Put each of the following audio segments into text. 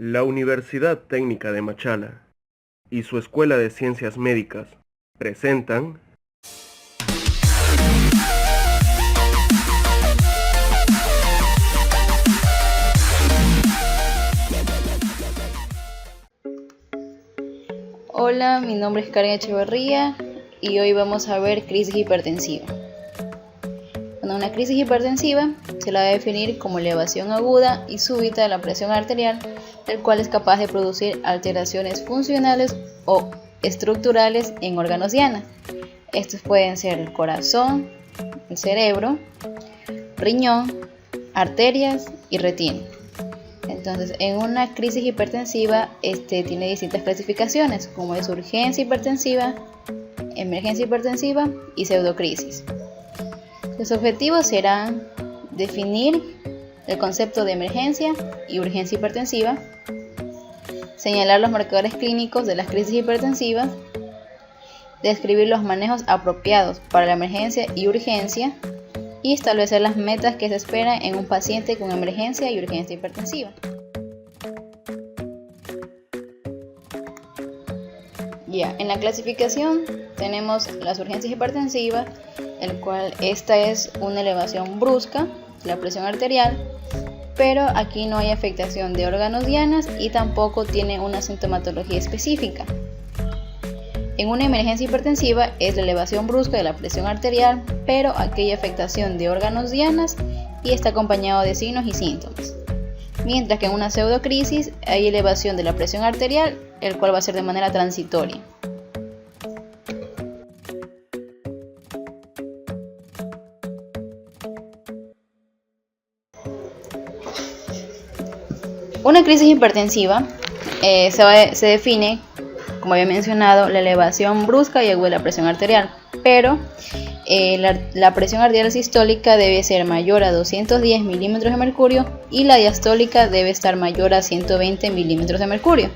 La Universidad Técnica de Machala y su Escuela de Ciencias Médicas presentan Hola, mi nombre es Karen Echeverría y hoy vamos a ver crisis hipertensiva. Bueno, una crisis hipertensiva se la va a definir como elevación aguda y súbita de la presión arterial, el cual es capaz de producir alteraciones funcionales o estructurales en órganos diana. Estos pueden ser el corazón, el cerebro, riñón, arterias y retina. Entonces, en una crisis hipertensiva tiene distintas clasificaciones, como es urgencia hipertensiva, emergencia hipertensiva y pseudocrisis. Los objetivos serán definir el concepto de emergencia y urgencia hipertensiva, señalar los marcadores clínicos de las crisis hipertensivas, describir los manejos apropiados para la emergencia y urgencia y establecer las metas que se esperan en un paciente con emergencia y urgencia hipertensiva. En la clasificación tenemos las urgencias hipertensivas, el cual esta es una elevación brusca de la presión arterial, pero aquí no hay afectación de órganos dianas y tampoco tiene una sintomatología específica. En una emergencia hipertensiva es la elevación brusca de la presión arterial, pero aquí hay afectación de órganos dianas y está acompañado de signos y síntomas. Mientras que en una pseudocrisis hay elevación de la presión arterial, el cual va a ser de manera transitoria. Una crisis hipertensiva se define, como había mencionado, la elevación brusca y aguda de la presión arterial, pero la presión arterial sistólica debe ser mayor a 210 milímetros de mercurio y la diastólica debe estar mayor a 120 milímetros de mercurio.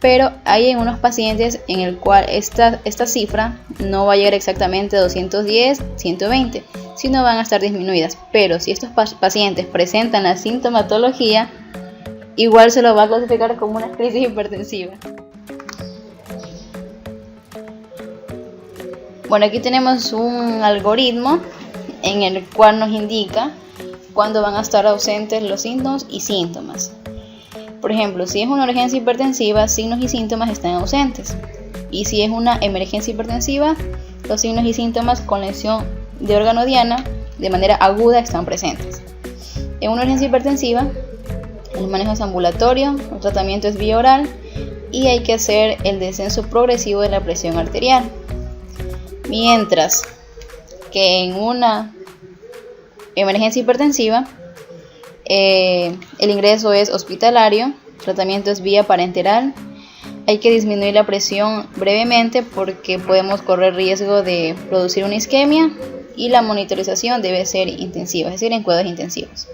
Pero hay en unos pacientes en el cual esta cifra no va a llegar exactamente a 210, 120, sino van a estar disminuidas. Pero si estos pacientes presentan la sintomatología, igual se lo va a clasificar como una crisis hipertensiva. Bueno, aquí tenemos un algoritmo en el cual nos indica cuándo van a estar ausentes los signos y síntomas. Por ejemplo, si es una urgencia hipertensiva, signos y síntomas están ausentes. Y si es una emergencia hipertensiva, los signos y síntomas con lesión de órgano diana de manera aguda están presentes. En una urgencia hipertensiva, el manejo es ambulatorio, el tratamiento es vía oral y hay que hacer el descenso progresivo de la presión arterial. Mientras que en una emergencia hipertensiva, el ingreso es hospitalario, el tratamiento es vía parenteral, hay que disminuir la presión brevemente porque podemos correr riesgo de producir una isquemia y la monitorización debe ser intensiva, es decir, en cuidados intensivos.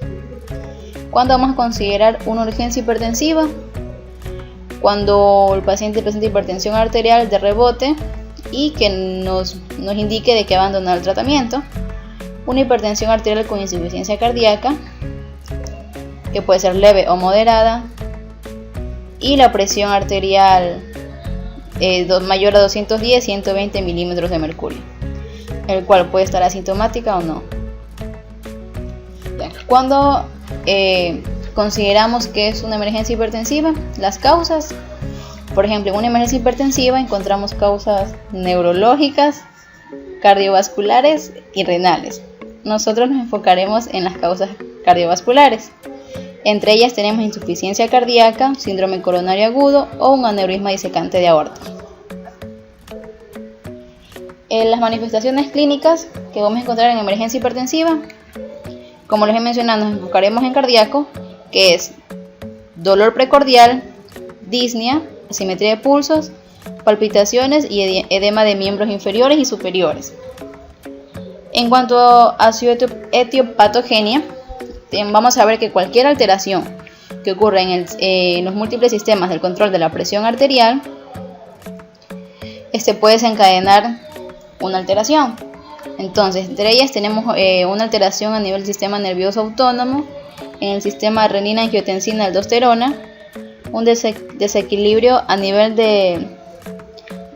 ¿Cuándo vamos a considerar una urgencia hipertensiva? Cuando el paciente presenta hipertensión arterial de rebote y que nos indique de que abandonar el tratamiento, una hipertensión arterial con insuficiencia cardíaca, que puede ser leve o moderada, y la presión arterial mayor a 210, 120 milímetros de mercurio, el cual puede estar asintomática o no. Cuando consideramos que es una emergencia hipertensiva, las causas, por ejemplo, en una emergencia hipertensiva encontramos causas neurológicas, cardiovasculares y renales. Nosotros nos enfocaremos en las causas cardiovasculares. Entre ellas tenemos insuficiencia cardíaca, síndrome coronario agudo o un aneurisma disecante de aorta. Las manifestaciones clínicas que vamos a encontrar en emergencia hipertensiva, como les he mencionado, nos enfocaremos en cardíaco, que es dolor precordial, disnea, asimetría de pulsos, palpitaciones y edema de miembros inferiores y superiores. En cuanto a su etiopatogenia, vamos a ver que cualquier alteración que ocurra en los múltiples sistemas del control de la presión arterial puede desencadenar una alteración. Entonces, entre ellas tenemos una alteración a nivel del sistema nervioso autónomo, en el sistema renina-angiotensina-aldosterona, un desequilibrio a nivel de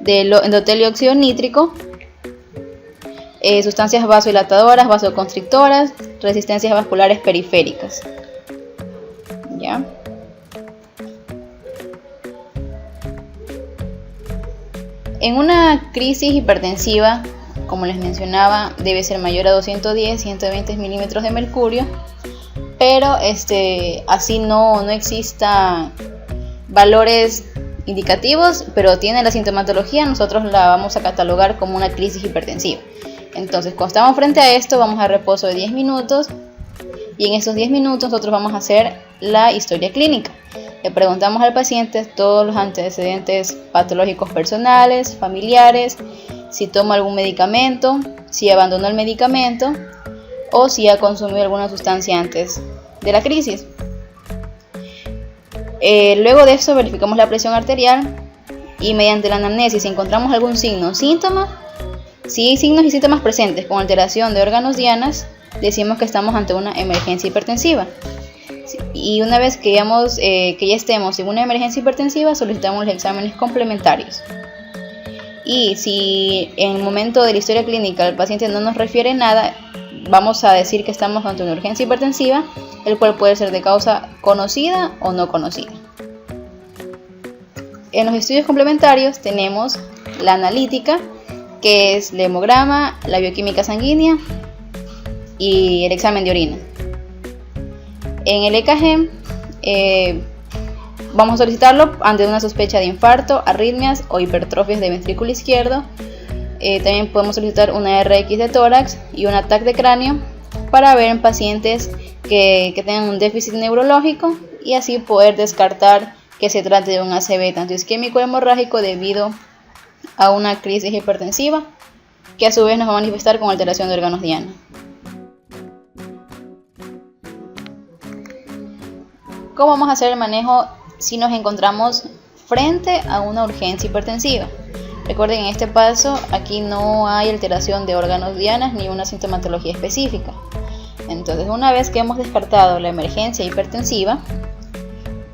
endotelio óxido nítrico, sustancias vasodilatadoras, vasoconstrictoras, resistencias vasculares periféricas. ¿Ya? En una crisis hipertensiva, como les mencionaba, debe ser mayor a 210-120 milímetros de mercurio, pero así no existan valores indicativos, pero tiene la sintomatología, nosotros la vamos a catalogar como una crisis hipertensiva. Entonces, cuando estamos frente a esto, vamos a reposo de 10 minutos y en esos 10 minutos nosotros vamos a hacer la historia clínica. Le preguntamos al paciente todos los antecedentes patológicos personales, familiares, si toma algún medicamento, si abandonó el medicamento o si ha consumido alguna sustancia antes de la crisis. Luego de eso verificamos la presión arterial y mediante la anamnesis, si encontramos algún signo o síntoma, si hay signos y síntomas presentes con alteración de órganos dianas, decimos que estamos ante una emergencia hipertensiva. Y una vez que ya estemos en una emergencia hipertensiva, solicitamos los exámenes complementarios. Y si en el momento de la historia clínica el paciente no nos refiere nada, vamos a decir que estamos ante una urgencia hipertensiva, el cual puede ser de causa conocida o no conocida. En los estudios complementarios tenemos la analítica, que es el hemograma, la bioquímica sanguínea y el examen de orina. En el EKG vamos a solicitarlo ante una sospecha de infarto, arritmias o hipertrofias de ventrículo izquierdo. También podemos solicitar una RX de tórax y un ataque de cráneo para ver en pacientes que tengan un déficit neurológico y así poder descartar que se trate de un ACV tanto isquémico hemorrágico debido a una crisis hipertensiva, que a su vez nos va a manifestar con alteración de órganos diana. ¿Cómo vamos a hacer el manejo si nos encontramos frente a una urgencia hipertensiva? Recuerden, en este paso aquí no hay alteración de órganos dianas ni una sintomatología específica. Entonces, una vez que hemos descartado la emergencia hipertensiva,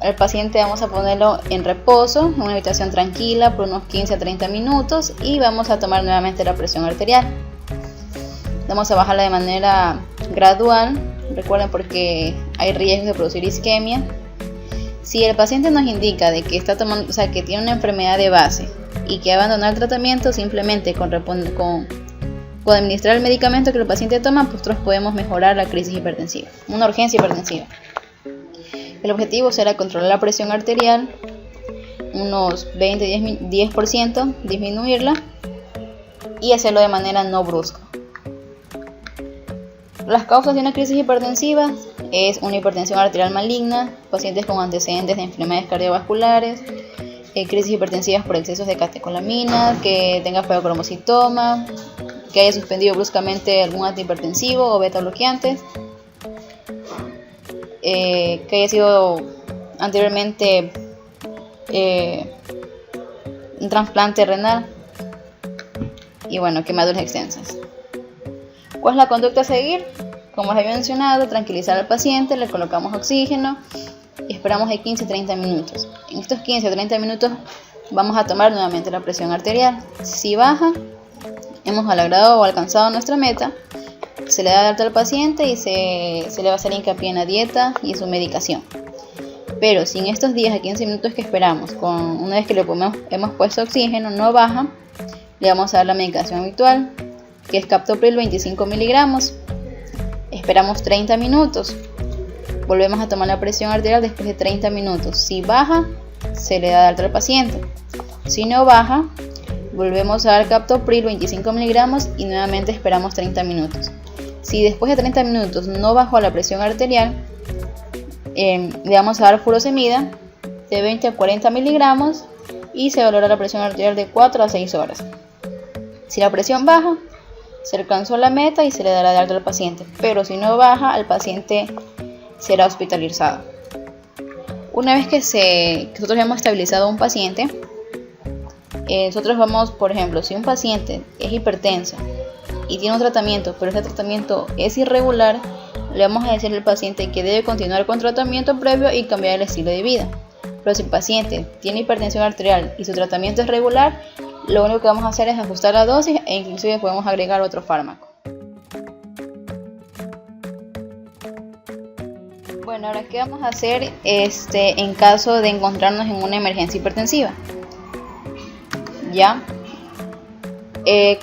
al paciente vamos a ponerlo en reposo, en una habitación tranquila por unos 15 a 30 minutos y vamos a tomar nuevamente la presión arterial. Vamos a bajarla de manera gradual, recuerden, porque hay riesgo de producir isquemia. Si el paciente nos indica de que está tomando, que tiene una enfermedad de base y que abandonó el tratamiento, simplemente con administrar el medicamento que el paciente toma, pues nosotros podemos mejorar la crisis hipertensiva, una urgencia hipertensiva. El objetivo será controlar la presión arterial, unos 20-10%, disminuirla y hacerlo de manera no brusca. Las causas de una crisis hipertensiva es una hipertensión arterial maligna, pacientes con antecedentes de enfermedades cardiovasculares, crisis hipertensivas por excesos de catecolaminas, que tenga febocromocitoma, que haya suspendido bruscamente algún antihipertensivo o beta bloqueantes, que haya sido anteriormente un trasplante renal y bueno, quemaduras extensas. ¿Cuál es la conducta a seguir? Como les había mencionado, tranquilizar al paciente, le colocamos oxígeno y esperamos de 15 a 30 minutos. En estos 15 a 30 minutos vamos a tomar nuevamente la presión arterial. Si baja, hemos logrado o alcanzado nuestra meta, se le da de alta al paciente y se le va a hacer hincapié en la dieta y en su medicación. Pero si en estos 10 a 15 minutos que esperamos, una vez que le hemos puesto oxígeno, no baja, le vamos a dar la medicación habitual, que es captopril 25 miligramos. Esperamos 30 minutos. Volvemos a tomar la presión arterial después de 30 minutos. Si baja, se le da de alta al paciente. Si no baja, volvemos a dar captopril 25 miligramos y nuevamente esperamos 30 minutos. Si después de 30 minutos no bajó la presión arterial, le vamos a dar furosemida de 20 a 40 miligramos y se valora la presión arterial de 4 a 6 horas. Si la presión baja, se alcanzó la meta y se le dará de alta al paciente, pero si no baja, el paciente será hospitalizado. Una vez que nosotros hemos estabilizado a un paciente, nosotros vamos, por ejemplo, si un paciente es hipertenso y tiene un tratamiento, pero ese tratamiento es irregular, le vamos a decir al paciente que debe continuar con tratamiento previo y cambiar el estilo de vida. Pero si el paciente tiene hipertensión arterial y su tratamiento es regular, lo único que vamos a hacer es ajustar la dosis e inclusive podemos agregar otro fármaco. Bueno, ahora ¿qué vamos a hacer en caso de encontrarnos en una emergencia hipertensiva? Ya,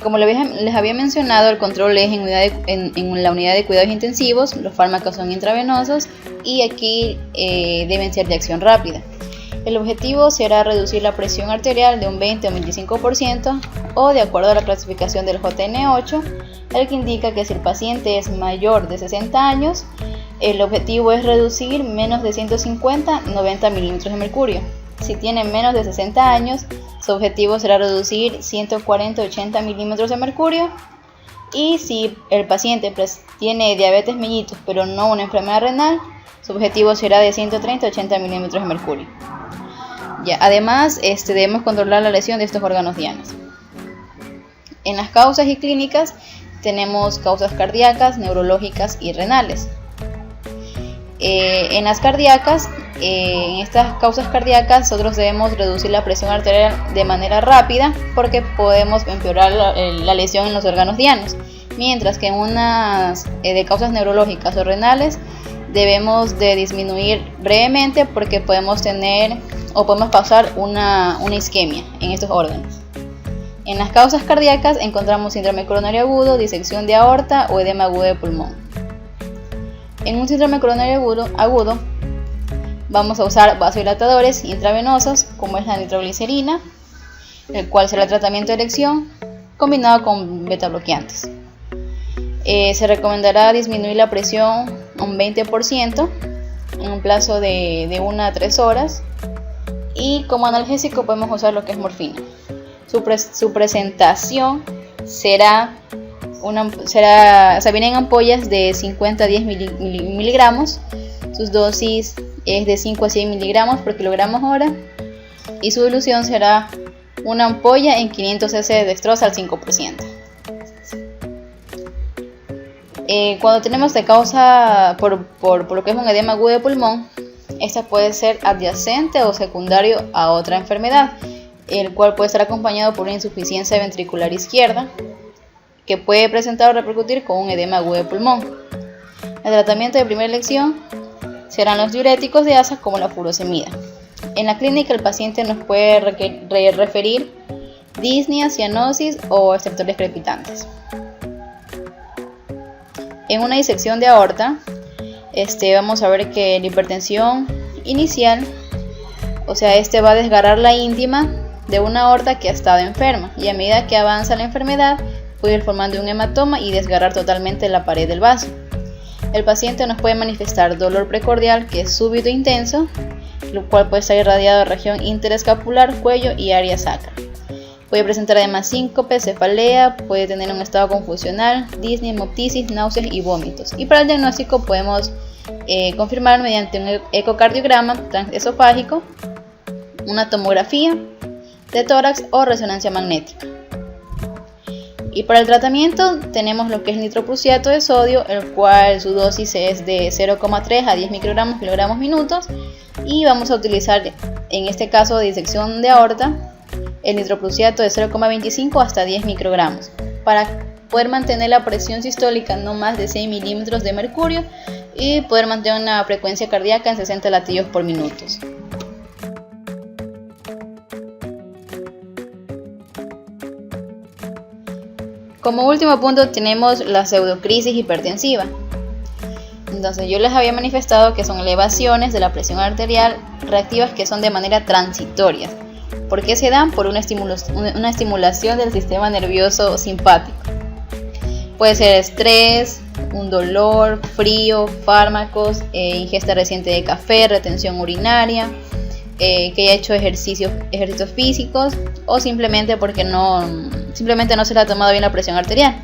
como les había mencionado, el control es en la unidad de cuidados intensivos, los fármacos son intravenosos y aquí deben ser de acción rápida. El objetivo será reducir la presión arterial de un 20 o 25% o de acuerdo a la clasificación del JN8, el que indica que si el paciente es mayor de 60 años, el objetivo es reducir menos de 150-90 milímetros de mercurio. Si tiene menos de 60 años, su objetivo será reducir 140-80 milímetros de mercurio. Y si el paciente tiene diabetes mellitus pero no una enfermedad renal, su objetivo será de 130-80 milímetros de mercurio. Ya, además, debemos controlar la lesión de estos órganos dianos. En las causas y clínicas tenemos causas cardíacas, neurológicas y renales. En las cardíacas, en estas causas cardíacas, nosotros debemos reducir la presión arterial de manera rápida porque podemos empeorar la lesión en los órganos dianos. Mientras que en unas de causas neurológicas o renales, debemos de disminuir brevemente porque podemos causar una isquemia en estos órganos. En las causas cardíacas encontramos síndrome coronario agudo, disección de aorta o edema agudo de pulmón. En un síndrome coronario agudo vamos a usar vasodilatadores intravenosos como es la nitroglicerina, el cual será el tratamiento de elección combinado con betabloqueantes. Se recomendará disminuir la presión un 20% en un plazo de 1 a 3 horas y como analgésico podemos usar lo que es morfina. Su presentación vienen ampollas de 50 a 10 miligramos, sus dosis es de 5 a 100 miligramos por kilogramo hora y su dilución será una ampolla en 500 cc de dextrosa al 5%. Cuando tenemos de causa por lo que es un edema agudo de pulmón, esta puede ser adyacente o secundario a otra enfermedad, el cual puede estar acompañado por una insuficiencia ventricular izquierda, que puede presentar o repercutir con un edema agudo de pulmón. El tratamiento de primera elección serán los diuréticos de asa como la furosemida. En la clínica el paciente nos puede referir disnea, cianosis o estertores crepitantes. En una disección de aorta, vamos a ver que la hipertensión inicial, va a desgarrar la íntima de una aorta que ha estado enferma y a medida que avanza la enfermedad puede ir formando un hematoma y desgarrar totalmente la pared del vaso. El paciente nos puede manifestar dolor precordial que es súbito e intenso, lo cual puede estar irradiado a la región interescapular, cuello y área sacra. Puede presentar además síncope, cefalea, puede tener un estado confusional, disnea, hemoptisis, náuseas y vómitos. Y para el diagnóstico podemos confirmar mediante un ecocardiograma transesofágico, una tomografía de tórax o resonancia magnética. Y para el tratamiento tenemos lo que es nitroprusiato de sodio, el cual su dosis es de 0,3 a 10 microgramos kilogramos minutos y vamos a utilizar en este caso de disección de aorta el nitroprusiato de 0,25 hasta 10 microgramos para poder mantener la presión sistólica no más de 6 milímetros de mercurio y poder mantener una frecuencia cardíaca en 60 latidos por minuto. Como último punto tenemos la pseudocrisis hipertensiva. Entonces yo les había manifestado que son elevaciones de la presión arterial reactivas que son de manera transitoria. ¿Por qué se dan? Por una estimulación del sistema nervioso simpático. Puede ser estrés, un dolor, frío, fármacos, ingesta reciente de café, retención urinaria, que haya hecho ejercicios físicos o simplemente porque no se le ha tomado bien la presión arterial.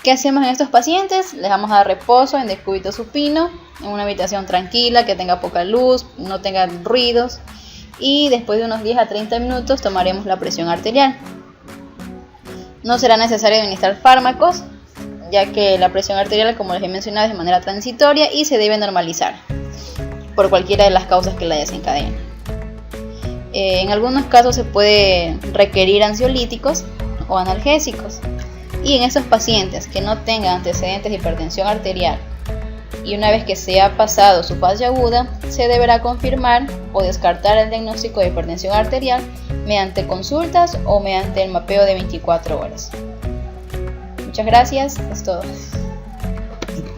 ¿Qué hacemos en estos pacientes? Les vamos a dar reposo en decúbito supino, en una habitación tranquila, que tenga poca luz, no tenga ruidos y después de unos 10 a 30 minutos tomaremos la presión arterial. No será necesario administrar fármacos, ya que la presión arterial, como les he mencionado, es de manera transitoria y se debe normalizar. por cualquiera de las causas que la desencadenen. En algunos casos se puede requerir ansiolíticos o analgésicos, y en esos pacientes que no tengan antecedentes de hipertensión arterial y una vez que se ha pasado su fase aguda, se deberá confirmar o descartar el diagnóstico de hipertensión arterial mediante consultas o mediante el mapeo de 24 horas. Muchas gracias, es todo.